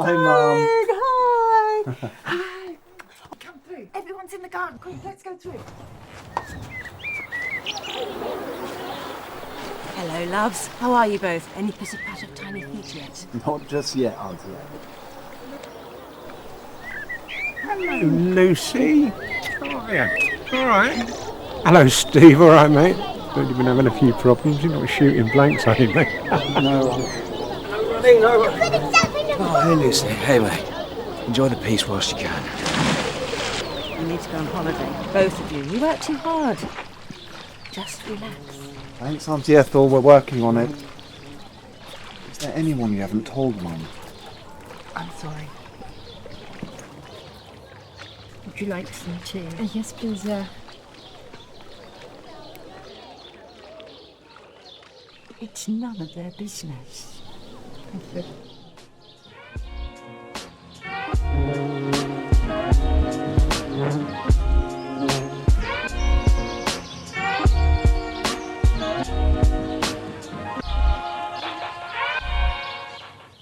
Hi, Mum. Hi. Hi. Come through. Everyone's in the garden. Quick, let's go through. Hello, loves. How are you both? Any pitter-pat of tiny feet yet? Not just yet, Auntie. Hello, Lucy. How are you? All right. Hello, Steve. All right, mate? Heard you've been having a few problems. You're not shooting blanks, are you, mate? No, Oh, hey, Lucy. Hey, mate. Enjoy the peace whilst you can. You need to go on holiday. Both of you. You work too hard. Just relax. Thanks, Auntie Ethel. We're working on it. Is there anyone you haven't told, Mum? I'm sorry. Would you like some tea? Yes, please. It's none of their business. Thank you.